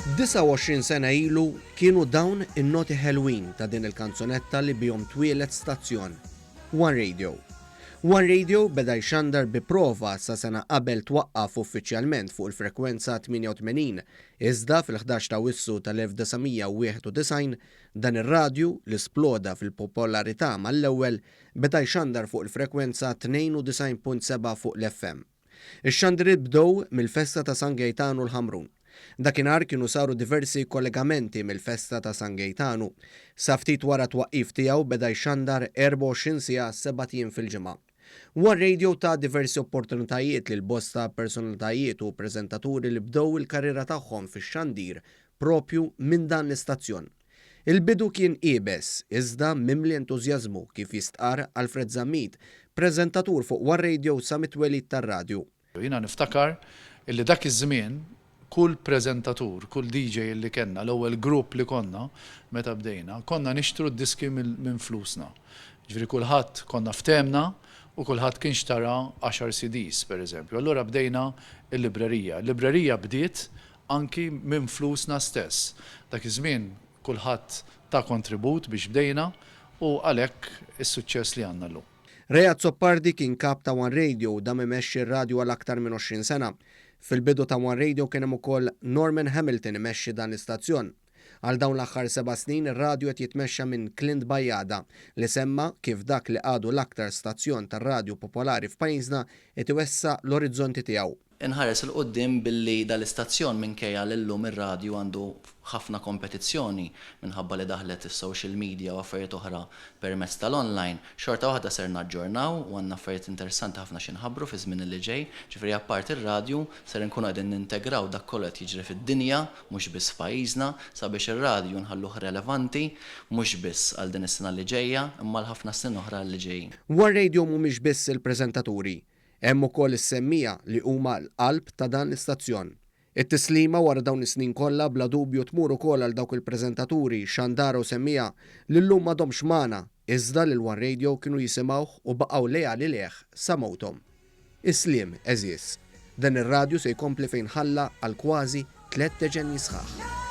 29 sena ilu kienu dawn in-noti Halloween ta' din il-kanzunetta li bihom twielet stazzjon. One Radio. One Radio beda jxandar bi prova sa sena qabel twaqqaf uffiċjalment fuq il-frekwenza 88, iżda fil-11 ta' Wissu tal-1991 dan ir-radju li sploda fil-popolarità mal-ewwel beda jxandar fuq il-frekwenza 92.7 fuq l-FM. Ix-xandriet bdew mill-festa ta' San Gejtanu l-Ħamrun. Dakinhar kienu saru diversi kollegamenti mill-festa ta' San Gejtanu. Sa ftit wara twaqqif tiegħu beda jxandar 24 siegħa 7 jiem fil-ġimgħa. One Radio ta' diversi opportunitajiet lil bosta personalitajiet u preżentaturi li bdew il-karriera tagħhom fix-xandir propju minn dan l-istazzjon. Il-bidu kien qiebes, iżda mimli entużjażmu kif jistqar Alfred Zammit, preżentatur fuq One Radio sa mit-twelid tar-radju. Jiena niftakar illi dak iż-żmien kull preżentatur, kull DJ li kellna, l-ewwel grupp li konna meta bdejna, konna nixtru d-diski minn flusna. Ġifieri kulħadd konna ftemna u kulħadd kien xtara 10 CDs pereżempju. Allura bdejna l-librerija. L-librerija bdiet anki minn flusna stess. Dak iż-żmien kulħadd ta' kontribut biex bdejna u għalhekk is-suċċess li għandna llum. Rejat Soppardi kien kap ta' One Radio u dam imexxi r-radju għal aktar minn 20 sena. Fil-bidu ta' One Radio kien hemm ukoll Norman Hamilton imexxi dan l-istazzjon. Għal dawn l-aħħar 7 snin ir-radju qed jitmexxa minn Clint Bajjada li semma kif dak li għadu l-aktar stazzjon tar-radju popolari f'pajjiżna qed iwessa l-orizzonti tiegħu. Inħares il-qoddim billi dal-istazzjon minkejja l-lum ir-radju għandu ħafna kompetizzjoni minħabba li daħlet is-social media u affarijiet oħra permezz tal-online. Xorta waħda ser naġġornaw u għandna affarijiet interessanti ħafna xi nħabbru fi żmien li ġej. Ġifieri apparti ir-radju ser nkunu qegħdin nintegraw dak kollu qed jiġri fid-dinja mhux biss f'pajjiżna sabiex ir-radju nħalluh relevanti mhux biss għal din is-sena li ġejja imma l-ħafna snin oħra li ġejjin. One Radio mhumiex biss il-preżentaturi. Hemm ukoll is-semmija li huma l-qalb ta' dan l-istazzjon. It-tislima wara dawn is-snin kollha bla dubju tmur ukoll għal dawk il-preżentaturi xandara u semmija li llum m'għadhomx magħna iżda lil One Radio kienu jisimgħuh u baqgħu lejali leh sa mewthom. Isliem eżies. Dan ir-radju se jkompli fejn ħalla għal kważi 3 deċenji sħaħ.